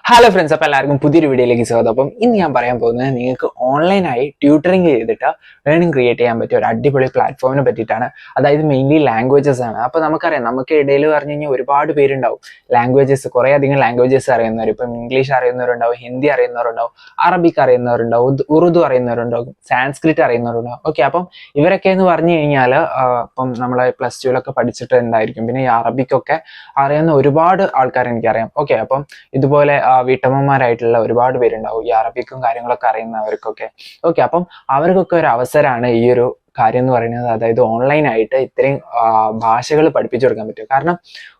Hello friends, അപ്പോൾ എല്ലാവർക്കും പുതിയൊരു വീഡിയോയിലേക്ക് സ്വാഗതം. അപ്പം ഇന്ന് ഞാൻ പറയാൻ പോകുന്നത് നിങ്ങൾക്ക് ഓൺലൈനായി ട്യൂട്ടറിങ് ചെയ്തിട്ട് ഏർണിംഗ് ക്രിയേറ്റ് ചെയ്യാൻ പറ്റിയ ഒരു അടിപൊളി പ്ലാറ്റ്ഫോമിനെ പറ്റിയിട്ടാണ്. അതായത് മെയിൻലി ലാംഗ്വേജസ് ആണ്. അപ്പോൾ നമുക്കറിയാം, നമുക്ക് ഇടയിൽ പറഞ്ഞു കഴിഞ്ഞാൽ ഒരുപാട് പേരുണ്ടാവും ലാംഗ്വേജസ്, കുറേ അധികം ലാംഗ്വേജസ് അറിയുന്നവർ. ഇപ്പം ഇംഗ്ലീഷ് അറിയുന്നവരുണ്ടാവും, ഹിന്ദി അറിയുന്നവരുണ്ടാവും, അറബിക് അറിയുന്നവരുണ്ടാവും, ഉറുദു അറിയുന്നവരുണ്ടാവും, സാൻസ്ക്രിറ്റ് അറിയുന്നവരുണ്ടാവും. ഓക്കെ, അപ്പം ഇവരൊക്കെ എന്ന് പറഞ്ഞു കഴിഞ്ഞാൽ ഇപ്പം നമ്മളെ പ്ലസ് ടുവിലൊക്കെ പഠിച്ചിട്ടുണ്ടായിരിക്കും. പിന്നെ ഈ അറബിക്കൊക്കെ അറിയുന്ന ഒരുപാട് ആൾക്കാർ എനിക്കറിയാം. ഓക്കെ, അപ്പം ഇതുപോലെ വീട്ടമ്മമാരായിട്ടുള്ള ഒരുപാട് പേരുണ്ടാവും, ഈ അറബിക്കും കാര്യങ്ങളൊക്കെ അറിയുന്നവർക്കൊക്കെ. ഓക്കെ, അപ്പം അവർക്കൊക്കെ ഒരു അവസരമാണ് ഈ ഒരു കാര്യം എന്ന് പറയുന്നത്. അതായത് ഓൺലൈനായിട്ട് ഇത്രയും ഭാഷകൾ പഠിപ്പിച്ചു കൊടുക്കാൻ പറ്റും. കാരണം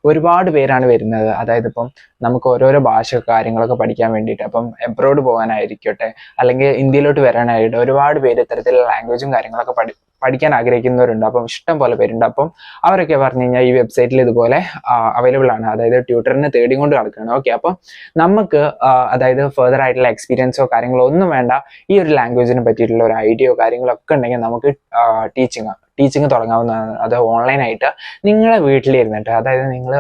ഒരുപാട് പേരാണ് വരുന്നത്. അതായത് ഇപ്പം നമുക്ക് ഓരോരോ ഭാഷ കാര്യങ്ങളൊക്കെ പഠിക്കാൻ വേണ്ടിയിട്ട്, അപ്പം എബ്രോഡ് പോകാനായിരിക്കട്ടെ, അല്ലെങ്കിൽ ഇന്ത്യയിലോട്ട് വരാനായിട്ട് ഒരുപാട് പേര് ഇത്തരത്തിലുള്ള ലാംഗ്വേജും കാര്യങ്ങളൊക്കെ പഠിക്കാൻ ആഗ്രഹിക്കുന്നവരുണ്ട്. അപ്പം ഇഷ്ടം പോലെ പേരുണ്ട്. അപ്പം അവരൊക്കെ പറഞ്ഞു കഴിഞ്ഞാൽ ഈ വെബ്സൈറ്റിൽ ഇതുപോലെ അവൈലബിൾ ആണ്. അതായത് ട്യൂട്ടറിനെ തേടിക്കൊണ്ട് നടക്കുകയാണ്. ഓക്കെ, അപ്പം നമുക്ക് അതായത് ഫെർദർ ആയിട്ടുള്ള എക്സ്പീരിയൻസോ കാര്യങ്ങളോ ഒന്നും വേണ്ട. ഈ ഒരു ലാംഗ്വേജിനെ പറ്റിയിട്ടുള്ള ഒരു ഐഡിയയോ കാര്യങ്ങളോ ഒക്കെ ഉണ്ടെങ്കിൽ നമുക്ക് ടീച്ചിങ് തുടങ്ങാവുന്നതാണ്. അത് ഓൺലൈനായിട്ട് നിങ്ങളെ വീട്ടിലിരുന്നിട്ട്, അതായത് നിങ്ങൾ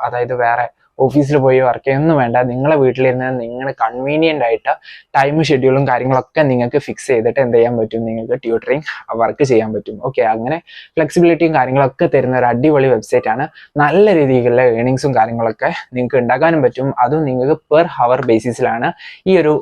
അതായത് വേറെ ഓഫീസിൽ പോയി വർക്ക് ചെയ്യൊന്നും വേണ്ട. നിങ്ങളെ വീട്ടിലിരുന്ന് നിങ്ങൾ കൺവീനിയൻ്റ് ആയിട്ട് ടൈം ഷെഡ്യൂളും കാര്യങ്ങളൊക്കെ നിങ്ങൾക്ക് ഫിക്സ് ചെയ്തിട്ട് എന്ത് ചെയ്യാൻ പറ്റും, നിങ്ങൾക്ക് ട്യൂട്ടറിങ് വർക്ക് ചെയ്യാൻ പറ്റും. ഓക്കെ, അങ്ങനെ ഫ്ലെക്സിബിലിറ്റിയും കാര്യങ്ങളൊക്കെ തരുന്ന ഒരു അടിപൊളി വെബ്സൈറ്റ് ആണ്. നല്ല രീതിയിലുള്ള ഏണിങ്സും കാര്യങ്ങളൊക്കെ നിങ്ങൾക്ക് ഉണ്ടാക്കാനും പറ്റും. അതും നിങ്ങൾക്ക് പെർ ഹവർ ബേസിസിലാണ് ഈ ഒരു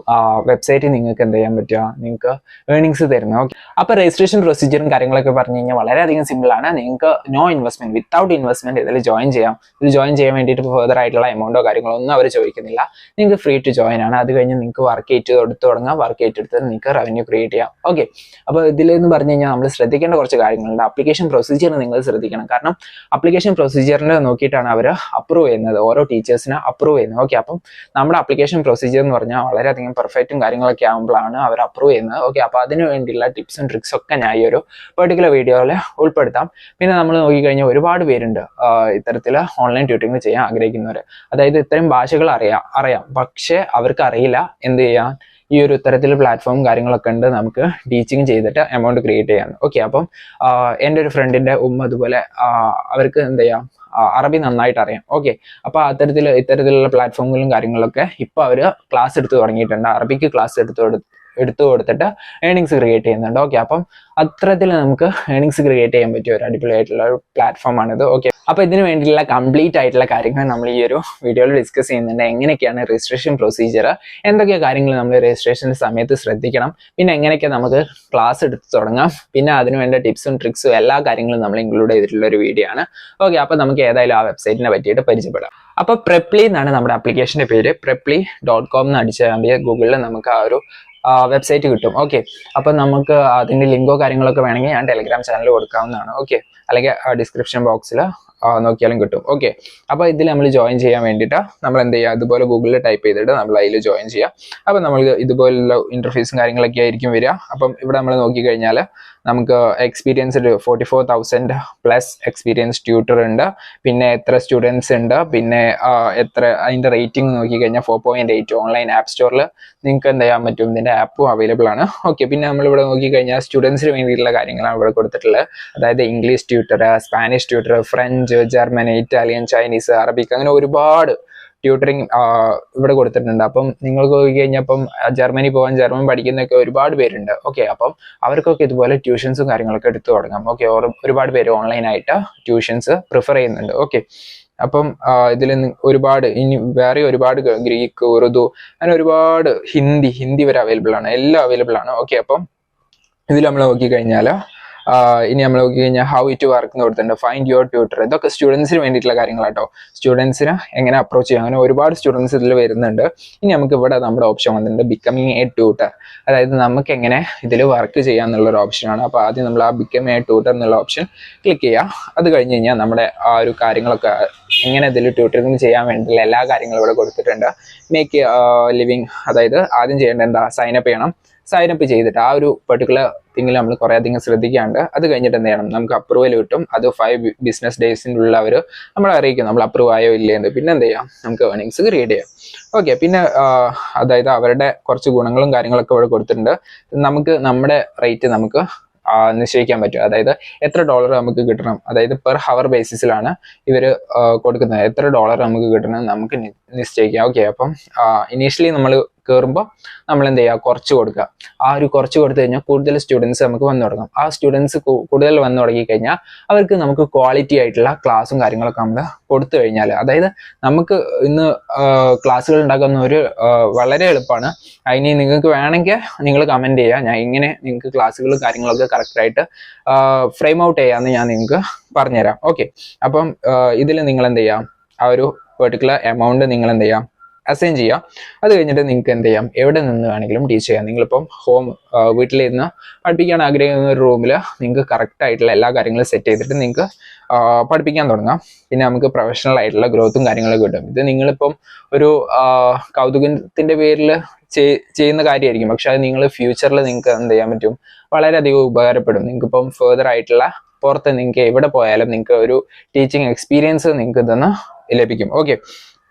വെബ്സൈറ്റ് നിങ്ങൾക്ക് എന്ത് ചെയ്യാൻ പറ്റുക, നിങ്ങൾക്ക് ഏണിങ്സ് തരുന്നത്. ഓക്കെ, അപ്പോൾ രജിസ്ട്രേഷൻ പ്രൊസീജിയറും കാര്യങ്ങളൊക്കെ പറഞ്ഞു കഴിഞ്ഞാൽ വളരെയധികം സിമ്പിളാണ്. നിങ്ങൾക്ക് നോ ഇൻവെസ്റ്റ്മെന്റ്, വിത്തൗട്ട് ഇൻവെസ്റ്റ്മെന്റ് ഇതിൽ ജോയിൻ ചെയ്യാം. ഇത് ജോയിൻ ചെയ്യാൻ വേണ്ടിയിട്ട് ഫെർദർ ആയിട്ടുള്ള എമൗണ്ടോ കാര്യങ്ങളോ ഒന്നും അവർ ചോദിക്കുന്നില്ല. നിങ്ങൾക്ക് ഫ്രീ ടു ജോയിൻ ആണ്. അത് കഴിഞ്ഞ് നിങ്ങൾക്ക് വർക്ക് എടുത്ത് തുടങ്ങാം. വർക്ക് ഏറ്റെടുത്ത് നിങ്ങൾക്ക് റവന്യൂ ക്രിയേറ്റ് ചെയ്യാം. ഓക്കെ, അപ്പോൾ ഇതിലെന്ന് പറഞ്ഞു കഴിഞ്ഞാൽ നമ്മൾ ശ്രദ്ധിക്കേണ്ട കുറച്ച് കാര്യങ്ങളുണ്ട്. അപ്ലിക്കേഷൻ പ്രൊസീജിയർ നിങ്ങൾ ശ്രദ്ധിക്കണം. കാരണം അപ്ലിക്കേഷൻ പ്രൊസീജിയറിനെ നോക്കിയിട്ടാണ് അവർ അപ്രൂവ് ചെയ്യുന്നത്, ഓരോ ടീച്ചേഴ്സിനെ അപ്രൂവ് ചെയ്യുന്നത്. ഓക്കെ, അപ്പം നമ്മുടെ അപ്ലിക്കേഷൻ പ്രൊസീജിയർ എന്ന് പറഞ്ഞാൽ വളരെയധികം പെർഫെക്റ്റും കാര്യങ്ങളൊക്കെ ആകുമ്പോഴാണ് അവർ അപ്രൂവ് ചെയ്യുന്നത്. ഓക്കെ, അപ്പോൾ അതിന് വേണ്ടിയുള്ള ടിപ്സും ട്രിക്സും ഒക്കെ ഞാൻ ഈ ഒരു പെർട്ടിക്കുലർ വീഡിയോയിൽ ഉൾപ്പെടുത്താം. പിന്നെ നമ്മൾ നോക്കിക്കഴിഞ്ഞാൽ ഒരുപാട് പേരുണ്ട് ഇത്തരത്തിൽ ഓൺലൈൻ ട്യൂട്ടറിങ് ചെയ്യാൻ ആഗ്രഹിക്കുന്നവർ. അതായത് ഇത്രയും ഭാഷകൾ അറിയാം, പക്ഷെ അവർക്ക് അറിയില്ല എന്ത് ചെയ്യാൻ. ഈ ഒരു ഇത്തരത്തിൽ പ്ലാറ്റ്ഫോം കാര്യങ്ങളൊക്കെ ഉണ്ട്, നമുക്ക് ടീച്ചിങ് ചെയ്തിട്ട് എമൗണ്ട് ക്രിയേറ്റ് ചെയ്യാൻ. ഓക്കെ, അപ്പം എൻ്റെ ഒരു ഫ്രണ്ടിൻ്റെ ഉമ്മ അതുപോലെ അവർക്ക് എന്ത് ചെയ്യാം, അറബി നന്നായിട്ട് അറിയാം. ഓക്കെ, അപ്പോൾ ഇത്തരത്തിലുള്ള പ്ലാറ്റ്ഫോമുകളും കാര്യങ്ങളൊക്കെ ഇപ്പോൾ അവർ ക്ലാസ് എടുത്ത് തുടങ്ങിയിട്ടുണ്ട്. അറബിക്ക് ക്ലാസ് എടുത്തു കൊടുത്തിട്ട് ഏണിങ്സ് ക്രിയേറ്റ് ചെയ്യുന്നുണ്ട്. ഓക്കെ, അപ്പം അത്തരത്തിൽ നമുക്ക് ഏണിങ്സ് ക്രിയേറ്റ് ചെയ്യാൻ പറ്റിയ ഒരു അടിപൊളിയായിട്ടുള്ള ഒരു പ്ലാറ്റ്ഫോമാണിത്. ഓക്കെ, അപ്പോൾ ഇതിന് വേണ്ടിയിട്ടുള്ള കംപ്ലീറ്റ് ആയിട്ടുള്ള കാര്യങ്ങൾ നമ്മൾ ഈ ഒരു വീഡിയോയിൽ ഡിസ്കസ് ചെയ്യുന്നുണ്ട്. എങ്ങനെയൊക്കെയാണ് രജിസ്ട്രേഷൻ പ്രൊസീജിയർ, എന്തൊക്കെ കാര്യങ്ങൾ നമ്മൾ രജിസ്ട്രേഷൻ സമയത്ത് ശ്രദ്ധിക്കണം, പിന്നെ എങ്ങനെയൊക്കെ നമുക്ക് ക്ലാസ് എടുത്ത് തുടങ്ങാം, പിന്നെ അതിന് വേണ്ട ടിപ്സും ട്രിക്സും എല്ലാ കാര്യങ്ങളും നമ്മൾ ഇൻക്ലൂഡ് ചെയ്തിട്ടുള്ള ഒരു വീഡിയോ ആണ്. ഓക്കെ, അപ്പോൾ നമുക്ക് ഏതായാലും ആ വെബ്സൈറ്റിനെ പറ്റിയിട്ട് പരിചയപ്പെടാം. അപ്പോൾ പ്രെപ്ലി എന്നാണ് നമ്മുടെ ആപ്ലിക്കേഷൻ്റെ പേര്. preply.com എന്ന് അടിച്ചാൽ ഗൂഗിളിൽ നമുക്ക് ആ ഒരു വെബ്സൈറ്റ് കിട്ടും. ഓക്കെ, അപ്പം നമുക്ക് അതിൻ്റെ ലിങ്കോ കാര്യങ്ങളൊക്കെ വേണമെങ്കിൽ ഞാൻ ടെലിഗ്രാം ചാനൽ കൊടുക്കാവുന്നതാണ്. ഓക്കെ, അല്ലെങ്കിൽ ഡിസ്ക്രിപ്ഷൻ ബോക്സിൽ നോക്കിയാലും കിട്ടും. ഓക്കെ, അപ്പോൾ ഇതിൽ നമ്മൾ ജോയിൻ ചെയ്യാൻ വേണ്ടിയിട്ട് നമ്മൾ എന്ത് ചെയ്യുക, അതുപോലെ ഗൂഗിളിൽ ടൈപ്പ് ചെയ്തിട്ട് നമ്മൾ അതിൽ ജോയിൻ ചെയ്യുക. അപ്പം നമ്മൾക്ക് ഇതുപോലുള്ള ഇൻ്റർഫേസും കാര്യങ്ങളൊക്കെ ആയിരിക്കും വരിക. അപ്പം ഇവിടെ നമ്മൾ നോക്കിക്കഴിഞ്ഞാൽ നമുക്ക് എക്സ്പീരിയൻസ്ഡ് 44,000 പ്ലസ് എക്സ്പീരിയൻസ് ട്യൂട്ടർ ഉണ്ട്. പിന്നെ എത്ര സ്റ്റുഡൻസ് ഉണ്ട്, പിന്നെ എത്ര അതിൻ്റെ റേറ്റിംഗ് നോക്കിക്കഴിഞ്ഞാൽ 4.8 ഓൺലൈൻ ആപ്പ് സ്റ്റോറിൽ നിങ്ങൾക്ക് എന്ത് ചെയ്യാൻ പറ്റും, ഇതിൻ്റെ ആപ്പും അവൈലബിൾ ആണ്. ഓക്കെ, പിന്നെ നമ്മളിവിടെ നോക്കിക്കഴിഞ്ഞാൽ സ്റ്റുഡൻസിന് വേണ്ടിയിട്ടുള്ള കാര്യങ്ങളാണ് ഇവിടെ കൊടുത്തിട്ടുള്ളത്. അതായത് English tutor, Spanish tutor, French, German, Italian, Chinese, Arabic, അങ്ങനെ ഒരുപാട് ട്യൂട്ടറിങ് ഇവിടെ കൊടുത്തിട്ടുണ്ട്. അപ്പം നിങ്ങൾക്ക് നോക്കി കഴിഞ്ഞാൽ അപ്പം ജർമ്മനി പോകാൻ, ജർമ്മൻ പഠിക്കുന്നൊക്കെ ഒരുപാട് പേരുണ്ട്. ഓക്കെ, അപ്പം അവർക്കൊക്കെ ഇതുപോലെ ട്യൂഷൻസും കാര്യങ്ങളൊക്കെ എടുത്തു തുടങ്ങാം. ഓക്കെ, ഒരുപാട് പേര് ഓൺലൈനായിട്ട് ട്യൂഷൻസ് പ്രിഫർ ചെയ്യുന്നുണ്ട്. ഓക്കെ, അപ്പം ഇതിൽ ഒരുപാട് ഇനി വേറെ ഒരുപാട് ഗ്രീക്ക്, ഉറുദു, അങ്ങനെ ഒരുപാട് ഹിന്ദി വരെ അവൈലബിൾ ആണ്, എല്ലാം അവൈലബിൾ ആണ്. ഓക്കെ, അപ്പം ഇതിൽ നമ്മൾ നോക്കിക്കഴിഞ്ഞാൽ ഇനി നമ്മൾ നോക്കിക്കഴിഞ്ഞാൽ ഹൗ ഇറ്റ് വർക്ക് എന്ന് കൊടുത്തിട്ടുണ്ട്, ഫൈൻഡ് യുവർ ട്യൂട്ടർ. ഇതൊക്കെ സ്റ്റുഡൻസിന് വേണ്ടിയിട്ടുള്ള കാര്യങ്ങളാട്ടോ. സ്റ്റുഡൻസിന് എങ്ങനെ അപ്രോച്ച് ചെയ്യാം, അങ്ങനെ ഒരുപാട് സ്റ്റുഡൻസ് ഇതിൽ വരുന്നുണ്ട്. ഇനി നമുക്ക് ഇവിടെ നമ്മുടെ ഓപ്ഷൻ വന്നിട്ടുണ്ട് ബിക്കമിങ് എ ട്യൂട്ടർ. അതായത് നമുക്ക് എങ്ങനെ ഇതിൽ വർക്ക് ചെയ്യാം എന്നുള്ളൊരു ഓപ്ഷനാണ്. അപ്പോൾ ആദ്യം നമ്മൾ ആ ബിക്കം എ ട്യൂട്ടർ എന്നുള്ള ഓപ്ഷൻ ക്ലിക്ക് ചെയ്യുക. അത് കഴിഞ്ഞ് കഴിഞ്ഞാൽ നമ്മുടെ ആ ഒരു കാര്യങ്ങളൊക്കെ എങ്ങനെ ഇതിൽ ട്യൂട്ടറിങ് ചെയ്യാൻ വേണ്ടിയിട്ടുള്ള എല്ലാ കാര്യങ്ങളും ഇവിടെ കൊടുത്തിട്ടുണ്ട്. മേക്ക് ലിവിങ്, അതായത് ആദ്യം ചെയ്യേണ്ടത് എന്താ, സൈനപ്പ് ചെയ്യണം. സൈനപ്പ് ചെയ്തിട്ട് ആ ഒരു പെർട്ടിക്കുലർ തിങ്ങിൽ നമ്മൾ കുറേ അധികം ശ്രദ്ധിക്കാണ്ട് അത് കഴിഞ്ഞിട്ട് എന്ത് ചെയ്യണം, നമുക്ക് അപ്രൂവൽ കിട്ടും. അത് 5 ബിസിനസ് ഡേയ്സിനുള്ള അവർ നമ്മളെ അറിയിക്കും നമ്മൾ അപ്രൂവ് ആയോ ഇല്ലേ എന്ന്. പിന്നെ എന്ത് ചെയ്യാം, നമുക്ക് ഏർണിങ്സ് ക്രിയേറ്റ് ചെയ്യാം. ഓക്കെ, പിന്നെ അതായത് അവരുടെ കുറച്ച് ഗുണങ്ങളും കാര്യങ്ങളൊക്കെ ഇവിടെ കൊടുത്തിട്ടുണ്ട്. നമുക്ക് നമ്മുടെ റേറ്റ് നമുക്ക് നിശ്ചയിക്കാൻ പറ്റും. അതായത് എത്ര ഡോളർ നമുക്ക് കിട്ടണം, അതായത് പെർ ഹവർ ബേസിസിലാണ് ഇവർ കൊടുക്കുന്നത്. എത്ര ഡോളർ നമുക്ക് കിട്ടണം നമുക്ക് നിശ്ചയിക്കാം. ഓക്കെ, അപ്പം ഇനീഷ്യലി നമ്മൾ കയറുമ്പോൾ നമ്മൾ എന്ത് ചെയ്യുക, കുറച്ച് കൊടുക്കുക. ആ ഒരു കുറച്ച് കൊടുത്തു കഴിഞ്ഞാൽ കൂടുതൽ സ്റ്റുഡൻസ് നമുക്ക് വന്നു തുടങ്ങും. ആ സ്റ്റുഡൻസ് കൂടുതൽ വന്നു തുടങ്ങി കഴിഞ്ഞാൽ അവർക്ക് നമുക്ക് ക്വാളിറ്റി ആയിട്ടുള്ള ക്ലാസ്സും കാര്യങ്ങളൊക്കെ നമ്മൾ കൊടുത്തു കഴിഞ്ഞാൽ, അതായത് നമുക്ക് ഇന്ന് ക്ലാസ്സുകൾ ഉണ്ടാക്കുന്ന ഒരു വളരെ എളുപ്പമാണ്. അതിന് നിങ്ങൾക്ക് വേണമെങ്കിൽ നിങ്ങൾ കമൻറ്റ് ചെയ്യുക, ഞാൻ ഇങ്ങനെ നിങ്ങൾക്ക് ക്ലാസ്സുകൾ കാര്യങ്ങളൊക്കെ കറക്റ്റായിട്ട് ഫ്രെയിം ഔട്ട് ചെയ്യാമെന്ന് ഞാൻ നിങ്ങൾക്ക് പറഞ്ഞുതരാം. ഓക്കെ, അപ്പം ഇതിൽ നിങ്ങൾ എന്ത് ചെയ്യാം, ആ ഒരു പെർട്ടിക്കുലർ എമൗണ്ട് നിങ്ങൾ എന്ത് ചെയ്യാം, അസൈൻ ചെയ്യാം. അത് കഴിഞ്ഞിട്ട് നിങ്ങൾക്ക് എന്ത് ചെയ്യാം, എവിടെ നിന്ന് വേണമെങ്കിലും ടീച്ച് ചെയ്യാം. നിങ്ങളിപ്പം വീട്ടിലിരുന്ന് പഠിപ്പിക്കാൻ ആഗ്രഹിക്കുന്ന ഒരു റൂമിൽ നിങ്ങൾക്ക് കറക്റ്റ് ആയിട്ടുള്ള എല്ലാ കാര്യങ്ങളും സെറ്റ് ചെയ്തിട്ട് നിങ്ങൾക്ക് പഠിപ്പിക്കാൻ തുടങ്ങാം. പിന്നെ നമുക്ക് പ്രൊഫഷണൽ ആയിട്ടുള്ള ഗ്രോത്തും കാര്യങ്ങളൊക്കെ കിട്ടും. ഇത് നിങ്ങളിപ്പം ഒരു കൗതുകത്തിൻ്റെ പേരിൽ ചെയ്യുന്ന കാര്യമായിരിക്കും, പക്ഷെ അത് നിങ്ങൾ ഫ്യൂച്ചറിൽ നിങ്ങൾക്ക് എന്ത് ചെയ്യാൻ പറ്റും, വളരെയധികം ഉപകാരപ്പെടും. നിങ്ങൾക്കിപ്പം ഫെർദർ ആയിട്ടുള്ള പുറത്ത് നിങ്ങൾക്ക് എവിടെ പോയാലും നിങ്ങൾക്ക് ഒരു ടീച്ചിങ് എക്സ്പീരിയൻസ് നിങ്ങൾക്ക് ഇതെന്ന് ലഭിക്കും. ഓക്കെ,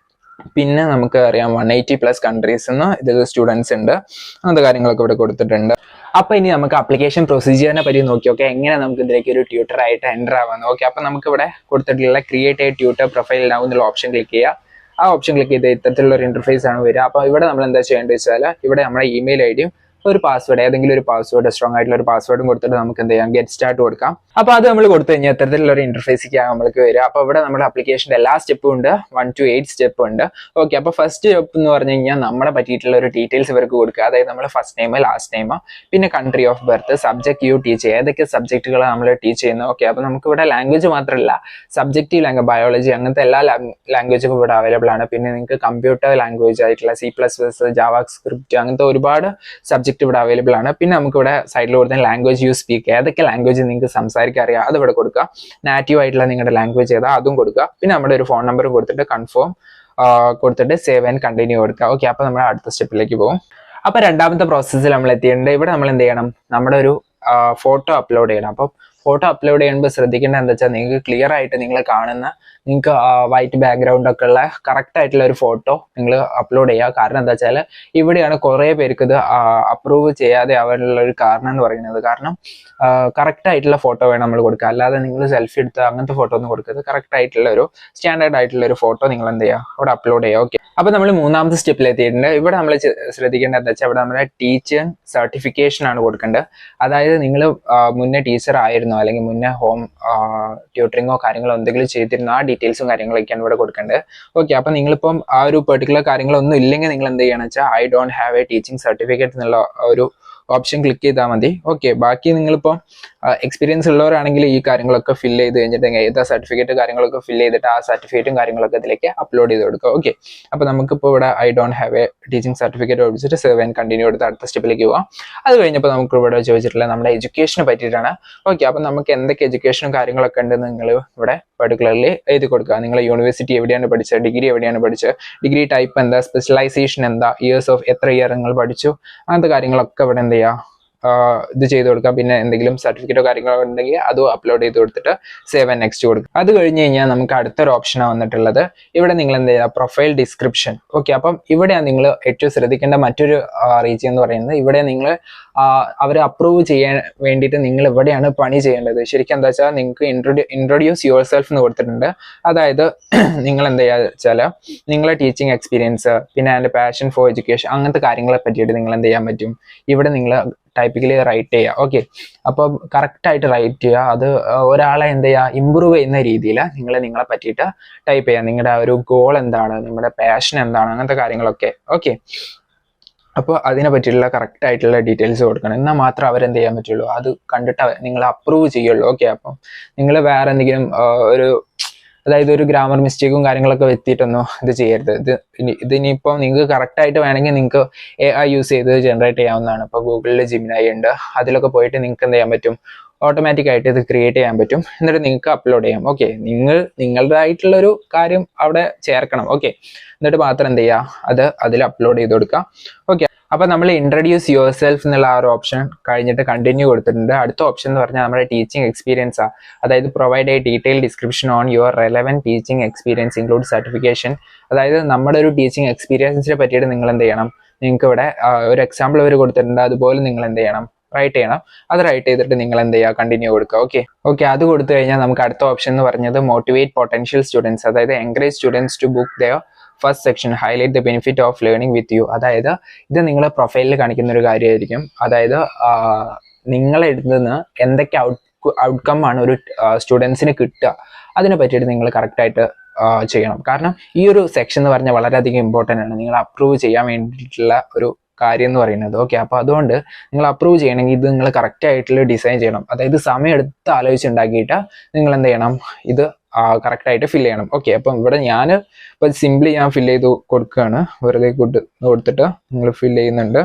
പിന്നെ നമുക്ക് അറിയാം 180+ കൺട്രീസിൽ നിന്ന് ഇതിൽ സ്റ്റുഡൻസ് ഉണ്ട്. അങ്ങനത്തെ കാര്യങ്ങളൊക്കെ ഇവിടെ കൊടുത്തിട്ടുണ്ട്. അപ്പൊ ഇനി നമുക്ക് ആപ്ലിക്കേഷൻ പ്രൊസീജിയറിനെ പറ്റി നോക്കി. ഓക്കെ, എങ്ങനെ നമുക്ക് ഇതിലേക്ക് ഒരു ട്യൂട്ടർ ആയിട്ട് എൻ്റർ ആവാന്ന്. ഓക്കെ, അപ്പൊ നമുക്ക് ഇവിടെ കൊടുത്തിട്ടുള്ള create A tutor profile now എന്നുള്ള ഓപ്ഷൻ ക്ലിക്ക് ചെയ്യുക. ആ ഓപ്ഷൻ ക്ലിക്ക് ചെയ്ത് ഇത്തരത്തിലുള്ള ഒരു ഇന്റർഫേസ് ആണ് വരിക. അപ്പൊ ഇവിടെ നമ്മൾ എന്താ ചെയ്യേണ്ടത് വെച്ചാൽ, ഇവിടെ നമ്മുടെ ഇമെയിൽ ഐഡിയും ഒരു പാസ്വേഡ്, ഏതെങ്കിലും ഒരു പാസ്വേഡ്, സ്ട്രോങ് ആയിട്ടുള്ള ഒരു പാസ്വേഡും കൊടുത്തിട്ട് നമുക്ക് എന്ത് ചെയ്യാം, ഗെറ്റ് സ്റ്റാർട്ട് കൊടുക്കാം. അപ്പൊ അത് നമ്മൾ കൊടുത്തു കഴിഞ്ഞാൽ ഇത്തരത്തിലുള്ള ഒരു ഇന്റർഫേസിലേക്കാണ് നമ്മൾക്ക് വരിക. അപ്പൊ ഇവിടെ നമ്മുടെ ആപ്ലിക്കേഷന്റെ എല്ലാ സ്റ്റെപ്പും ഉണ്ട്, 1 to 8 സ്റ്റെപ്പ് ഉണ്ട്. ഓക്കെ, അപ്പൊ ഫസ്റ്റ് സ്റ്റെപ്പ് എന്ന് പറഞ്ഞു കഴിഞ്ഞാൽ നമ്മളെ പറ്റിയിട്ടുള്ള ഒരു ഡീറ്റെയിൽസ് ഇവർക്ക് കൊടുക്കുക. അതായത് നമ്മൾ ഫസ്റ്റ് നെയിം, ലാസ്റ്റ് നെയിം, പിന്നെ country of birth, subject you teach, ഏതൊക്കെ സബ്ജക്റ്റുകൾ നമ്മൾ ടീച്ച് ചെയ്യുന്നത്. ഓക്കെ, അപ്പൊ നമുക്ക് ഇവിടെ ലാംഗ്വേജ് മാത്രമല്ല, സബ്ജക്റ്റീവ് ലാംഗ്വേജ്, ബയോളജി, അങ്ങനത്തെ എല്ലാ ലാംഗ്വേജും ഇവിടെ അവൈലബിൾ ആണ്. പിന്നെ നിങ്ങൾക്ക് കമ്പ്യൂട്ടർ ലാംഗ്വേജ് ആയിട്ടുള്ള C++, ജാവാ സ്ക്രിപ്റ്റ്, അങ്ങനത്തെ ഒരുപാട് സബ്ജക്ട് ഇവിടെ അവൈലബിൾ ആണ്. പിന്നെ നമുക്ക് ഇവിടെ സൈഡിൽ കൊടുത്ത ലാംഗ്വേജ് യു സ്പീക്ക്, ഏതൊക്കെ ലാംഗ്വേജ് നിങ്ങൾക്ക് സംസാരിക്കാൻ അറിയാം അത് ഇവിടെ കൊടുക്കുക. നാറ്റീവ് ആയിട്ടുള്ള നിങ്ങളുടെ ലാംഗ്വേജ് ഏതാ അതും കൊടുക്കുക. പിന്നെ നമ്മുടെ ഒരു ഫോൺ നമ്പറും കൊടുത്തിട്ട് കൺഫേം കൊടുത്തിട്ട് സേവ് ആൻഡ് കണ്ടിന്യൂ കൊടുക്കുക. ഓക്കെ, അപ്പൊ നമ്മൾ അടുത്ത സ്റ്റെപ്പിലേക്ക് പോകും. അപ്പൊ രണ്ടാമത്തെ പ്രോസസ്സിൽ നമ്മൾ എത്തിയിട്ടുണ്ട്. ഇവിടെ നമ്മൾ എന്ത് ചെയ്യണം, നമ്മുടെ ഒരു ഫോട്ടോ അപ്ലോഡ് ചെയ്യണം. അപ്പം ഫോട്ടോ അപ്ലോഡ് ചെയ്യുമ്പോൾ ശ്രദ്ധിക്കേണ്ടത് എന്താ വെച്ചാൽ, നിങ്ങൾക്ക് ക്ലിയർ ആയിട്ട് നിങ്ങൾ കാണുന്ന, നിങ്ങൾക്ക് വൈറ്റ് ബാക്ക്ഗ്രൗണ്ട് ഒക്കെ ഉള്ള കറക്റ്റ് ആയിട്ടുള്ള ഒരു ഫോട്ടോ നിങ്ങൾ അപ്ലോഡ് ചെയ്യുക. കാരണം എന്താ വെച്ചാൽ ഇവിടെയാണ് കുറേ പേർക്ക് ഇത് അപ്രൂവ് ചെയ്യാതെ ആവാനുള്ള ഒരു കാരണം എന്ന് പറയുന്നത്. കാരണം കറക്റ്റ് ആയിട്ടുള്ള ഫോട്ടോ വേണം നമ്മൾ കൊടുക്കുക, അല്ലാതെ നിങ്ങൾ സെൽഫി എടുത്ത് അങ്ങനത്തെ ഫോട്ടോ ഒന്നും കൊടുക്കരുത്. കറക്റ്റ് ആയിട്ടുള്ള ഒരു സ്റ്റാൻഡേർഡ് ആയിട്ടുള്ള ഒരു ഫോട്ടോ നിങ്ങൾ എന്ത് ചെയ്യുക, അവിടെ അപ്ലോഡ് ചെയ്യുക. ഓക്കെ, അപ്പൊ നമ്മൾ മൂന്നാമത്തെ സ്റ്റെപ്പിൽ എത്തിയിട്ടുണ്ട്. ഇവിടെ നമ്മൾ ശ്രദ്ധിക്കേണ്ടത് എന്താ വെച്ചാൽ, ഇവിടെ നമ്മുടെ ടീച്ചർ സർട്ടിഫിക്കേഷൻ ആണ് കൊടുക്കേണ്ടത്. അതായത് നിങ്ങൾ മുന്നേ ടീച്ചർ ആയിരുന്നു, അല്ലെങ്കിൽ മുന്നേ ഹോം ട്യൂട്ടറിങ്ങോ കാര്യങ്ങളോ എന്തെങ്കിലും ചെയ്തിരുന്ന ആ ഡീറ്റെയിൽസും കാര്യങ്ങളൊക്കെയാണ് ഇവിടെ കൊടുക്കേണ്ടത്. ഓക്കെ, അപ്പൊ നിങ്ങളിപ്പം ആ ഒരു പെർട്ടിക്കുലർ കാര്യങ്ങളൊന്നും ഇല്ലെങ്കിൽ നിങ്ങൾ എന്ത് ചെയ്യണം വെച്ചാൽ, I don't have A teaching certificate എന്നുള്ള ഒരു ഓപ്ഷൻ ക്ലിക്ക് ചെയ്താൽ മതി. ഓക്കെ, ബാക്കി നിങ്ങളിപ്പം എക്സ്പീരിയൻസ് ഉള്ളവരാണെങ്കിൽ ഈ കാര്യങ്ങളൊക്കെ ഫില്ല് ചെയ്ത് കഴിഞ്ഞിട്ട് ഏതാ സർട്ടിഫിക്കറ്റ് കാര്യങ്ങളൊക്കെ ഫില്ല് ചെയ്തിട്ട് ആ സർട്ടിഫിക്കറ്റും കാര്യങ്ങളൊക്കെ ഇതിലേക്ക് അപ്ലോഡ് ചെയ്ത് കൊടുക്കുക. ഓക്കെ, അപ്പൊ നമുക്കിപ്പോൾ ഇവിടെ I don't have A teaching certificate ഓടിച്ചിട്ട് സേവ് ആൻഡ് കണ്ടിന്യൂ എടുത്ത് അടുത്ത സ്റ്റെപ്പിലേക്ക് പോകാം. അത് കഴിഞ്ഞപ്പോൾ നമുക്ക് ഇവിടെ ചോദിച്ചിട്ടുള്ള നമ്മുടെ എഡ്യൂക്കേഷനെ പറ്റിയിട്ടാണ്. ഓക്കെ, അപ്പൊ നമുക്ക് എന്തൊക്കെ എഡ്യൂക്കേഷനും കാര്യങ്ങളൊക്കെ ഉണ്ടെന്ന് നിങ്ങൾ ഇവിടെ പെർട്ടിക്കുലർലി എഴുതി കൊടുക്കുക. നിങ്ങൾ യൂണിവേഴ്സിറ്റി എവിടെയാണ് പഠിച്ചത്, ഡിഗ്രി എവിടെയാണ് പഠിച്ചത്, ഡിഗ്രി ടൈപ്പ് എന്താ, സ്പെഷ്യലൈസേഷൻ എന്താ, ഇയേഴ്സ് ഓഫ് എത്ര ഇയർ നിങ്ങൾ പഠിച്ചു, അങ്ങനത്തെ കാര്യങ്ങളൊക്കെ ഇവിടെ എന്ത് ചെയ്യുക, ഇത് ചെയ്ത് കൊടുക്കുക. പിന്നെ എന്തെങ്കിലും സർട്ടിഫിക്കറ്റോ കാര്യങ്ങളോ ഉണ്ടെങ്കിൽ അതും അപ്ലോഡ് ചെയ്ത് കൊടുത്തിട്ട് സേവ് ആൻഡ് നെക്സ്റ്റ് കൊടുക്കുക. അത് കഴിഞ്ഞ് കഴിഞ്ഞാൽ നമുക്ക് അടുത്തൊരു ഓപ്ഷനാണ് വന്നിട്ടുള്ളത്. ഇവിടെ നിങ്ങൾ എന്ത് ചെയ്യുക, പ്രൊഫൈൽ ഡിസ്ക്രിപ്ഷൻ. ഓക്കെ, അപ്പം ഇവിടെയാണ് നിങ്ങൾ ഏറ്റവും ശ്രദ്ധിക്കേണ്ട മറ്റൊരു റീച്ച് എന്ന് പറയുന്നത്. ഇവിടെ നിങ്ങൾ അവർ അപ്രൂവ് ചെയ്യാൻ വേണ്ടിയിട്ട് നിങ്ങൾ ഇവിടെയാണ് പണി ചെയ്യേണ്ടത്. ശരിക്കും എന്താ വെച്ചാൽ, നിങ്ങൾക്ക് ഇൻട്രൊഡ്യൂസ് യുവർ സെൽഫ് എന്ന് കൊടുത്തിട്ടുണ്ട്. അതായത് നിങ്ങൾ എന്താ ചെയ്യുക വെച്ചാൽ, നിങ്ങളെ ടീച്ചിങ് എക്സ്പീരിയൻസ്, പിന്നെ അതിൻ്റെ പാഷൻ ഫോർ എഡ്യൂക്കേഷൻ, അങ്ങനത്തെ കാര്യങ്ങളെ പറ്റിയിട്ട് നിങ്ങൾ എന്ത് ചെയ്യാൻ പറ്റും, ഇവിടെ നിങ്ങൾ ടൈപ്പിക്കലി റൈറ്റ് ചെയ്യുക. ഓക്കെ, അപ്പോൾ കറക്റ്റായിട്ട് റൈറ്റ് ചെയ്യുക. അത് ഒരാളെ എന്ത് ചെയ്യുക, ഇമ്പ്രൂവ് ചെയ്യുന്ന രീതിയിൽ നിങ്ങളെ പറ്റിയിട്ട് ടൈപ്പ് ചെയ്യുക. നിങ്ങളുടെ ഒരു ഗോൾ എന്താണ്, നിങ്ങളുടെ പാഷൻ എന്താണ്, അങ്ങനത്തെ കാര്യങ്ങളൊക്കെ. ഓക്കെ, അപ്പോൾ അതിനെ പറ്റിയുള്ള കറക്റ്റ് ആയിട്ടുള്ള ഡീറ്റെയിൽസ് കൊടുക്കണം. എന്നാൽ മാത്രം അവരെന്ത് ചെയ്യാൻ പറ്റുള്ളൂ, അത് കണ്ടിട്ട് നിങ്ങൾ അപ്രൂവ് ചെയ്യുള്ളൂ. ഓക്കെ, അപ്പം നിങ്ങൾ വേറെ എന്തെങ്കിലും അതായത് ഒരു ഗ്രാമർ മിസ്റ്റേക്കും കാര്യങ്ങളൊക്കെ വരുത്തിയിട്ടൊന്നും ഇത് ചെയ്യരുത്. ഇതിനിപ്പോൾ നിങ്ങൾക്ക് കറക്റ്റായിട്ട് വേണമെങ്കിൽ നിങ്ങൾക്ക് AI യൂസ് ചെയ്ത് ജനറേറ്റ് ചെയ്യാവുന്നതാണ്. ഇപ്പോൾ ഗൂഗിളിൽ ജിമിനായി ഉണ്ട്, അതിലൊക്കെ പോയിട്ട് നിങ്ങൾക്ക് എന്ത് ചെയ്യാൻ പറ്റും, ഓട്ടോമാറ്റിക് ആയിട്ട് ഇത് ക്രിയേറ്റ് ചെയ്യാൻ പറ്റും. എന്നിട്ട് നിങ്ങൾക്ക് അപ്ലോഡ് ചെയ്യാം. ഓക്കെ, നിങ്ങളുടേതായിട്ടുള്ളൊരു കാര്യം അവിടെ ചേർക്കണം. ഓക്കെ, എന്നിട്ട് മാത്രം എന്ത് ചെയ്യുക, അത് അതിൽ അപ്ലോഡ് ചെയ്ത് കൊടുക്കുക. ഓക്കെ, അപ്പോൾ നമ്മൾ ഇൻട്രൊഡ്യൂസ് യുവർ സെൽഫ് എന്നുള്ള ആ ഒരു ഓപ്ഷൻ കഴിഞ്ഞിട്ട് കണ്ടിന്യൂ കൊടുത്തിട്ടുണ്ട്. അടുത്ത ഓപ്ഷൻ എന്ന് പറഞ്ഞാൽ നമ്മുടെ ടീച്ചിങ് എക്സ്പീരിയൻസാണ്. അതായത് provide A detail description on your relevant teaching experience include certification. അതായത് നമ്മുടെ ഒരു ടീച്ചിങ് എക്സ്പീരിയൻസിനെ പറ്റിയിട്ട് നിങ്ങൾ എന്ത് ചെയ്യണം, നിങ്ങൾക്ക് ഇവിടെ ഒരു എക്സാമ്പിൾ അവർ കൊടുത്തിട്ടുണ്ട്, അതുപോലെ നിങ്ങൾ എന്ത് ചെയ്യണം, റൈറ്റ് ചെയ്യണം. അത് റൈറ്റ് ചെയ്തിട്ട് നിങ്ങൾ എന്ത് ചെയ്യുക, കണ്ടിന്യൂ കൊടുക്കുക. ഓക്കെ അത് കൊടുത്തു കഴിഞ്ഞാൽ നമുക്ക് അടുത്ത ഓപ്ഷൻ എന്ന് പറഞ്ഞത് മോട്ടിവേറ്റ് പൊട്ടൻഷ്യൽ സ്റ്റുഡൻസ്, അതായത് encourage students to book their first section, highlight the benefit of learning with you. അതായത് ഇത് നിങ്ങളെ പ്രൊഫൈലിൽ കാണിക്കുന്ന ഒരു കാര്യമായിരിക്കും. അതായത് നിങ്ങളെ നിന്ന് എന്തൊക്കെ ഔട്ട്കം ആണ് ഒരു സ്റ്റുഡൻസിന് കിട്ടുക അതിനെ പറ്റിയിട്ട് നിങ്ങൾ കറക്റ്റായിട്ട് ചെയ്യണം. കാരണം ഈ ഒരു സെക്ഷൻ എന്ന് പറഞ്ഞാൽ വളരെയധികം ഇമ്പോർട്ടൻ്റ് ആണ്, നിങ്ങൾ അപ്രൂവ് ചെയ്യാൻ വേണ്ടിയിട്ടുള്ള ഒരു കാര്യം എന്ന് പറയുന്നത്. അപ്പോൾ അതുകൊണ്ട് നിങ്ങൾ അപ്രൂവ് ചെയ്യണമെങ്കിൽ ഇത് നിങ്ങൾ കറക്റ്റ് ആയിട്ടുള്ള ഡിസൈൻ ചെയ്യണം. അതായത് സമയം എടുത്ത് ആലോചിച്ചുണ്ടാക്കിയിട്ട് നിങ്ങൾ എന്ത് ചെയ്യണം, ഇത് കറക്റ്റായിട്ട് ഫില്ല് ചെയ്യണം. അപ്പം ഇവിടെ ഞാൻ സിംപ്ലി ഞാൻ ഫില്ല് ചെയ്ത് കൊടുക്കുകയാണ്, വെറുതെ കൊടുത്തിട്ട് നിങ്ങൾ ഫില്ല് ചെയ്യുന്നുണ്ട്.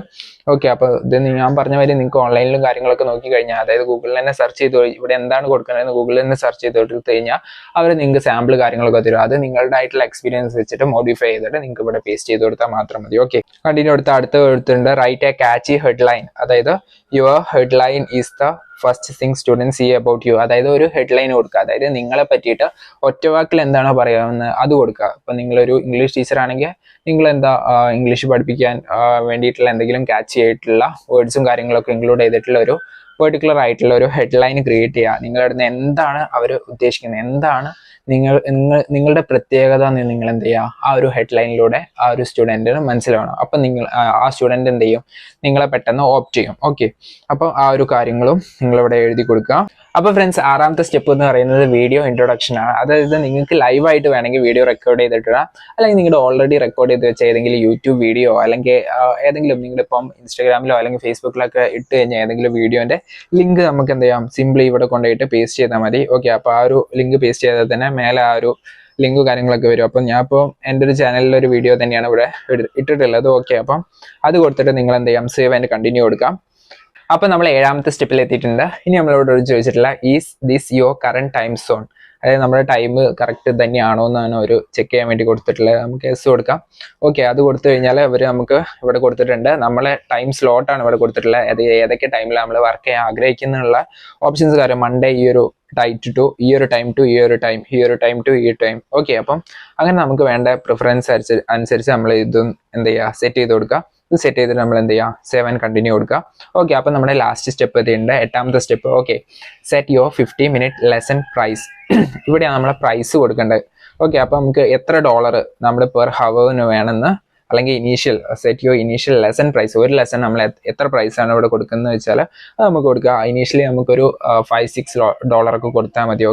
അപ്പോൾ ഇത് ഞാൻ പറഞ്ഞ മാതിരി നിങ്ങൾക്ക് ഓൺലൈനിലും കാര്യങ്ങളൊക്കെ നോക്കി കഴിഞ്ഞാൽ, അതായത് ഗൂഗിളിൽ തന്നെ സെർച്ച് ചെയ്ത് ഇവിടെ എന്താണ് കൊടുക്കുന്നത് ഗൂഗിളിൽ തന്നെ സെർച്ച് ചെയ്ത് കൊടുത്തു കഴിഞ്ഞാൽ അവർ നിങ്ങൾക്ക് സാമ്പിൾ കാര്യങ്ങളൊക്കെ തരും. അത് നിങ്ങളുടെ ആയിട്ടുള്ള എക്സ്പീരിയൻസ് വെച്ചിട്ട് മോഡിഫൈ ചെയ്തിട്ട് നിങ്ങൾക്ക് ഇവിടെ പേസ്റ്റ് ചെയ്ത് കൊടുത്താൽ മാത്രം മതി. കണ്ടിന്യൂ കൊടുത്ത അടുത്ത എടുത്തിട്ടുണ്ട് റൈറ്റ് എ കാച്ചി ഹെഡ്ലൈൻ, അതായത് your headline is the first thing students see about you. അതായത് ഒരു ഹെഡ്ലൈൻ കൊടുക്കുക, അതായത് നിങ്ങളെ പറ്റിയിട്ട് ഒറ്റവാക്കിൽ എന്താണോ പറയാവുന്നത് അത് കൊടുക്കുക. ഇപ്പം നിങ്ങളൊരു ഇംഗ്ലീഷ് ടീച്ചർ ആണെങ്കിൽ നിങ്ങൾ എന്താ ഇംഗ്ലീഷ് പഠിപ്പിക്കാൻ വേണ്ടിയിട്ടുള്ള എന്തെങ്കിലും ക്യാച്ച് ആയിട്ടുള്ള വേർഡ്സും കാര്യങ്ങളൊക്കെ ഇൻക്ലൂഡ് ചെയ്തിട്ടുള്ള ഒരു പെർട്ടിക്കുലർ ആയിട്ടുള്ള ഒരു ഹെഡ്ലൈൻ ക്രിയേറ്റ് ചെയ്യുക. നിങ്ങളുടെ അടുത്ത് എന്താണ് അവർ ഉദ്ദേശിക്കുന്നത്, എന്താണ് നിങ്ങളുടെ പ്രത്യേകത എന്ന് നിങ്ങൾ എന്ത് ചെയ്യുക, ആ ഒരു ഹെഡ്ലൈനിലൂടെ ആ ഒരു സ്റ്റുഡൻറ്റിന് മനസ്സിലാവണം. അപ്പം നിങ്ങൾ ആ സ്റ്റുഡൻറ്റ് എന്ത് ചെയ്യും, നിങ്ങളെ പെട്ടെന്ന് ഓപ്റ്റ് ചെയ്യും. അപ്പോൾ ആ ഒരു കാര്യങ്ങളും നിങ്ങളിവിടെ എഴുതി കൊടുക്കുക. അപ്പോൾ ഫ്രണ്ട്സ്, ആറാമത്തെ സ്റ്റെപ്പ് എന്ന് പറയുന്നത് വീഡിയോ ഇൻട്രൊഡക്ഷൻ ആണ്. അതായത് നിങ്ങൾക്ക് ലൈവായിട്ട് വേണമെങ്കിൽ വീഡിയോ റെക്കോർഡ് ചെയ്തിട്ടിടാം, അല്ലെങ്കിൽ നിങ്ങളുടെ ഓൾറെഡി റെക്കോർഡ് ചെയ്ത് വെച്ച ഏതെങ്കിലും യൂട്യൂബ് വീഡിയോ അല്ലെങ്കിൽ ഏതെങ്കിലും നിങ്ങളിപ്പം ഇൻസ്റ്റാഗ്രാമിലോ അല്ലെങ്കിൽ ഫേസ്ബുക്കിലൊക്കെ ഇട്ട് കഴിഞ്ഞാൽ ഏതെങ്കിലും വീഡിയോൻ്റെ ലിങ്ക് നമുക്ക് എന്ത് ചെയ്യാം, സിംപ്ലി ഇവിടെ കൊണ്ടുപോയിട്ട് പേസ്റ്റ് ചെയ്താൽ മതി. അപ്പോൾ ആ ഒരു ലിങ്ക് പേസ്റ്റ് ചെയ്താൽ തന്നെ മേലെ ആ ഒരു ലിങ്ക് കാര്യങ്ങളൊക്കെ വരും. അപ്പം ഞാൻ ഇപ്പോൾ എൻ്റെ ഒരു ചാനലിലൊരു വീഡിയോ തന്നെയാണ് ഇവിടെ ഇട്ടിട്ടുള്ളത്. അപ്പം അത് കൊടുത്തിട്ട് നിങ്ങൾ എന്ത് ചെയ്യാം, സേവ് ആൻഡ് കണ്ടിന്യൂ കൊടുക്കാം. അപ്പം നമ്മൾ ഏഴാമത്തെ സ്റ്റെപ്പിൽ എത്തിയിട്ടുണ്ട്. ഇനി നമ്മളോട് ചോദിച്ചിട്ടുള്ള is this your current time zone, അതായത് നമ്മുടെ ടൈം കറക്റ്റ് തന്നെയാണോ എന്നാണ് ഒരു ചെക്ക് ചെയ്യാൻ വേണ്ടി കൊടുത്തിട്ടുള്ളത്. നമുക്ക് എസ് കൊടുക്കാം. അത് കൊടുത്തു കഴിഞ്ഞാൽ അവർ നമുക്ക് ഇവിടെ കൊടുത്തിട്ടുണ്ട് നമ്മളെ ടൈം സ്ലോട്ടാണ് ഇവിടെ കൊടുത്തിട്ടുള്ളത്. അത് ഏതൊക്കെ ടൈമിൽ നമ്മൾ വർക്ക് ചെയ്യാൻ ആഗ്രഹിക്കുന്നുള്ള ഓപ്ഷൻസ് കാര്യം മൺഡേ ഈ ഒരു ടൈറ്റ് ടു ഈ ഒരു ടൈം ടു ഈ ഒരു ടൈം, ഈ ഒരു ടൈം ടു ഈ ടൈം. അപ്പം അങ്ങനെ നമുക്ക് വേണ്ട പ്രിഫറൻസ് അനുസരിച്ച് നമ്മൾ ഇതും എന്ത് ചെയ്യുക, സെറ്റ് ചെയ്ത് കൊടുക്കുക. ഇത് സെറ്റ് ചെയ്തിട്ട് നമ്മൾ എന്ത് ചെയ്യുക, സേവ് ആൻഡ് കണ്ടിന്യൂ കൊടുക്കുക. അപ്പം നമ്മുടെ ലാസ്റ്റ് സ്റ്റെപ്പ് എത്തിയിട്ടുണ്ട്, എട്ടാമത്തെ step. Set your 50-minute lesson price. ഇവിടെയാണ് നമ്മളെ പ്രൈസ് കൊടുക്കേണ്ടത്. അപ്പം നമുക്ക് എത്ര $, നമ്മൾ പെർ ഹവറിന് വേണമെന്ന്, അല്ലെങ്കിൽ set your initial lesson price. ഒരു ലെസൺ നമ്മൾ എത്ര പ്രൈസാണ് ഇവിടെ കൊടുക്കുന്നത് വെച്ചാൽ അത് നമുക്ക് കൊടുക്കുക. ഇനീഷ്യലി നമുക്കൊരു $5-6 കൊടുത്താൽ മതി.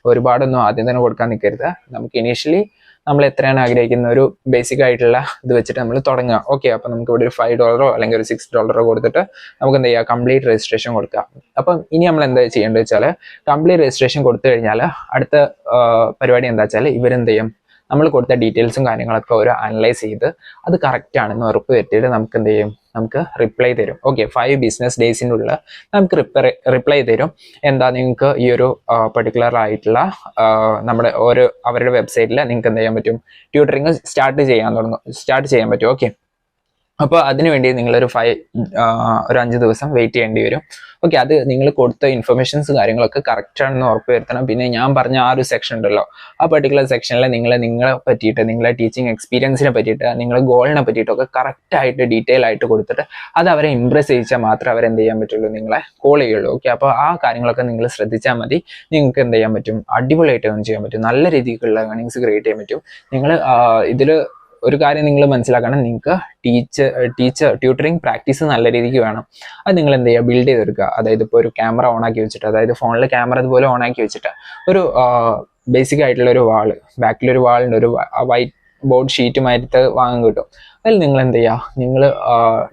ഒരുപാടൊന്നും ആദ്യം തന്നെ കൊടുക്കാൻ നിൽക്കരുത്. നമുക്ക് ഇനീഷ്യലി നമ്മൾ എത്രയാണ് ആഗ്രഹിക്കുന്ന ഒരു ബേസിക് ആയിട്ടുള്ള ഇത് വെച്ചിട്ട് നമ്മൾ തുടങ്ങുക. അപ്പം നമുക്ക് ഇവിടെ ഒരു $5 അല്ലെങ്കിൽ ഒരു $6 കൊടുത്തിട്ട് നമുക്ക് എന്ത് ചെയ്യുക, കംപ്ലീറ്റ് രജിസ്ട്രേഷൻ കൊടുക്കുക. അപ്പം ഇനി നമ്മൾ എന്താ ചെയ്യേണ്ടത് വെച്ചാൽ, കംപ്ലീറ്റ് രജിസ്ട്രേഷൻ കൊടുത്തു കഴിഞ്ഞാൽ അടുത്ത പരിപാടി എന്താ വെച്ചാൽ ഇവരെന്ത് ചെയ്യും, നമ്മൾ കൊടുത്ത ഡീറ്റെയിൽസും കാര്യങ്ങളൊക്കെ ഒരു അനലൈസ് ചെയ്ത് അത് കറക്റ്റ് ആണെന്ന് ഉറപ്പ് വരുത്തിയിട്ട് നമുക്ക് എന്ത് ചെയ്യും, നമുക്ക് റിപ്ലൈ തരും. 5 business days-നുള്ളിൽ നമുക്ക് റിപ്ലൈ തരും. എന്താ നിങ്ങൾക്ക് ഈ ഒരു പെർട്ടിക്കുലർ ആയിട്ടുള്ള അവരുടെ വെബ്സൈറ്റിൽ നിങ്ങൾക്ക് എന്ത് ചെയ്യാൻ പറ്റും, ട്യൂട്ടറിങ് സ്റ്റാർട്ട് ചെയ്യാൻ പറ്റും. അപ്പോൾ അതിനുവേണ്ടി നിങ്ങളൊരു 5 ദിവസം വെയിറ്റ് ചെയ്യേണ്ടി വരും. അത് നിങ്ങൾ കൊടുത്ത ഇൻഫർമേഷൻസ് കാര്യങ്ങളൊക്കെ കറക്റ്റ് ആണെന്ന് ഉറപ്പ് വരുത്തണം. പിന്നെ ഞാൻ പറഞ്ഞ ആ ഒരു സെക്ഷൻ ഉണ്ടല്ലോ, ആ പെർട്ടിക്കുലർ സെക്ഷനിൽ നിങ്ങളെ പറ്റിയിട്ട്, നിങ്ങളെ ടീച്ചിങ് എക്സ്പീരിയൻസിനെ പറ്റിയിട്ട്, നിങ്ങളെ ഗോളിനെ പറ്റിയിട്ടൊക്കെ കറക്റ്റായിട്ട് ഡീറ്റെയിൽ ആയിട്ട് കൊടുത്തിട്ട് അത് അവരെ ഇംപ്രസ് ചെയ്യിച്ചാൽ മാത്രമേ അവരെന്ത് ചെയ്യാൻ പറ്റുള്ളൂ, നിങ്ങളെ കോൾ ചെയ്യുള്ളൂ. അപ്പോൾ ആ കാര്യങ്ങളൊക്കെ നിങ്ങൾ ശ്രദ്ധിച്ചാൽ മതി. നിങ്ങൾക്ക് എന്ത് ചെയ്യാൻ പറ്റും, അടിപൊളിയായിട്ട് ഏൺ ചെയ്യാൻ പറ്റും, നല്ല രീതിക്കുള്ള ഏർണിങ്സ് ക്രിയേറ്റ് ചെയ്യാൻ പറ്റും. നിങ്ങൾ ഇതിൽ ഒരു കാര്യം നിങ്ങൾ മനസ്സിലാക്കണം, നിങ്ങൾക്ക് ട്യൂട്ടറിങ് പ്രാക്ടീസ് നല്ല രീതിക്ക് വേണം. അത് നിങ്ങൾ എന്ത് ചെയ്യുക, ബിൽഡ് ചെയ്തെടുക്കുക. അതായത് ഇപ്പോൾ ഒരു ക്യാമറ ഓണാക്കി വെച്ചിട്ട്, അതായത് ഫോണിൽ ക്യാമറ ഇതുപോലെ ഓണാക്കി വെച്ചിട്ട് ഒരു ബേസിക് ആയിട്ടുള്ള ഒരു ബാക്കിലൊരു വാളുണ്ട്, ഒരു വൈറ്റ് ബോർഡ് ഷീറ്റുമായിട്ട് വാങ്ങാൻ കിട്ടും. അതിൽ നിങ്ങൾ എന്ത് ചെയ്യുക, നിങ്ങൾ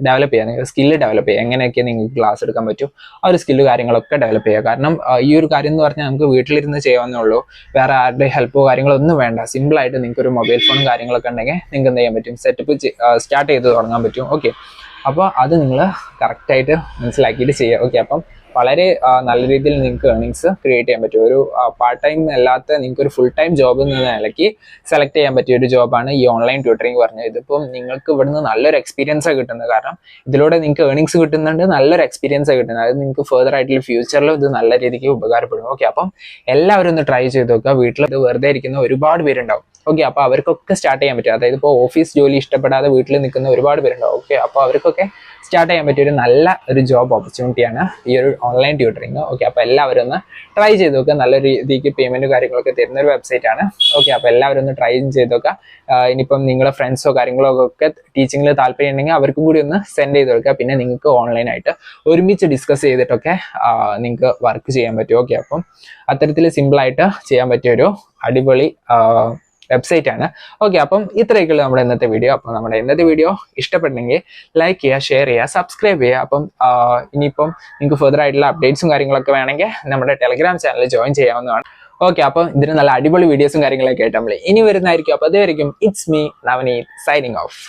ഡെവലപ്പ് ചെയ്യുക, നിങ്ങൾ സ്കില്ല് ഡെവലപ്പ് ചെയ്യുക. എങ്ങനെയൊക്കെ നിങ്ങൾക്ക് ക്ലാസ് എടുക്കാൻ പറ്റും ആ ഒരു സ്കില്ല് കാര്യങ്ങളൊക്കെ ഡെവലപ്പ് ചെയ്യുക. കാരണം ഈ ഒരു കാര്യം എന്ന് പറഞ്ഞാൽ നമുക്ക് വീട്ടിലിരുന്ന് ചെയ്യാവുന്നേ ഉള്ളൂ. വേറെ ആരുടെ ഹെൽപ്പോ കാര്യങ്ങളൊന്നും വേണ്ട. സിമ്പിളായിട്ട് നിങ്ങൾക്ക് ഒരു മൊബൈൽ ഫോണും കാര്യങ്ങളൊക്കെ ഉണ്ടെങ്കിൽ നിങ്ങൾക്ക് എന്ത് ചെയ്യാൻ പറ്റും, സെറ്റപ്പ് സ്റ്റാർട്ട് ചെയ്ത് തുടങ്ങാൻ പറ്റും. അപ്പോൾ അത് നിങ്ങൾ കറക്റ്റായിട്ട് മനസ്സിലാക്കിയിട്ട് ചെയ്യുക. അപ്പം വളരെ നല്ല രീതിയിൽ നിങ്ങൾക്ക് ഏർണിങ്സ് ക്രിയേറ്റ് ചെയ്യാൻ പറ്റും. ഒരു പാർട്ട് ടൈം അല്ലാത്ത നിങ്ങൾക്ക് ഒരു ഫുൾ ടൈം ജോബ് എന്ന നിലയ്ക്ക് സെലക്ട് ചെയ്യാൻ പറ്റിയ ഒരു ജോബാണ് ഈ ഓൺലൈൻ ട്യൂട്ടറിങ് പറഞ്ഞത്. ഇതിപ്പം നിങ്ങൾക്ക് ഇവിടുന്ന് നല്ലൊരു എക്സ്പീരിയൻസാണ് കിട്ടുന്നത്. കാരണം ഇതിലൂടെ നിങ്ങൾക്ക് ഏർണിങ്സ് കിട്ടുന്നുണ്ട്, നല്ലൊരു എക്സ്പീരിയൻസാണ് കിട്ടുന്നത്. അത് നിങ്ങൾക്ക് ഫെർദർ ആയിട്ടുള്ള ഫ്യൂച്ചറിൽ ഇത് നല്ല രീതിക്ക് ഉപകാരപ്പെടും. അപ്പം എല്ലാവരും ഒന്ന് ട്രൈ ചെയ്ത് നോക്കുക. വീട്ടിൽ ഇത് വെറുതെ ഇരിക്കുന്ന ഒരുപാട് പേരുണ്ടാവും. അപ്പോൾ അവർക്കൊക്കെ സ്റ്റാർട്ട് ചെയ്യാൻ പറ്റും. അതായത് ഇപ്പോൾ ഓഫീസ് ജോലി ഇഷ്ടപ്പെടാതെ വീട്ടിൽ നിൽക്കുന്ന ഒരുപാട് പേരുണ്ടാവും. അപ്പോൾ അവർക്കൊക്കെ സ്റ്റാർട്ട് ചെയ്യാൻ പറ്റിയ ഒരു നല്ല ഒരു ജോബ് ഓപ്പർച്യൂണിറ്റിയാണ് ഈ ഒരു ഓൺലൈൻ ട്യൂട്ടറിങ്. ഓക്കെ, അപ്പോൾ എല്ലാവരും ഒന്ന് ട്രൈ ചെയ്ത് നോക്കുക. നല്ല രീതിക്ക് പേയ്മെൻറ്റ് കാര്യങ്ങളൊക്കെ തരുന്ന ഒരു വെബ്സൈറ്റ് ആണ്. ഓക്കെ, അപ്പോൾ എല്ലാവരും ഒന്ന് ട്രൈ ചെയ്ത് നോക്കുക. ഇനിയിപ്പം നിങ്ങളുടെ ഫ്രണ്ട്സോ കാര്യങ്ങളോ ഒക്കെ ടീച്ചിങ്ങിൽ താല്പര്യം ഉണ്ടെങ്കിൽ അവർക്കും കൂടി ഒന്ന് സെൻഡ് ചെയ്ത് കൊടുക്കുക. പിന്നെ നിങ്ങൾക്ക് ഓൺലൈനായിട്ട് ഒരുമിച്ച് ഡിസ്കസ് ചെയ്തിട്ടൊക്കെ നിങ്ങൾക്ക് വർക്ക് ചെയ്യാൻ പറ്റും. ഓക്കെ, അപ്പം അത്തരത്തിൽ സിമ്പിളായിട്ട് ചെയ്യാൻ പറ്റിയ ഒരു അടിപൊളി വെബ്സൈറ്റ് ആണ്. ഓക്കെ, അപ്പം ഇത്രയൊക്കെയുള്ളൂ നമ്മുടെ ഇന്നത്തെ വീഡിയോ. അപ്പം നമ്മുടെ ഇന്നത്തെ വീഡിയോ ഇഷ്ടപ്പെട്ടെങ്കിൽ ലൈക്ക് ചെയ്യുക, ഷെയർ ചെയ്യുക, സബ്സ്ക്രൈബ് ചെയ്യുക. അപ്പം ഇനിയിപ്പം നിങ്ങൾക്ക് ഫെർദർ ആയിട്ടുള്ള അപ്ഡേറ്റ്സും കാര്യങ്ങളൊക്കെ വേണമെങ്കിൽ നമ്മുടെ ടെലഗ്രാം ചാനൽ ജോയിൻ ചെയ്യാവുന്നതാണ്. ഓക്കെ, അപ്പം ഇതിന് നല്ല അടിപൊളി വീഡിയോസും കാര്യങ്ങളൊക്കെ ആയിട്ട് നമ്മൾ ഇനി വരുന്നതായിരിക്കും. അപ്പോൾ അതുവരെയും it's me Navneeth signing of.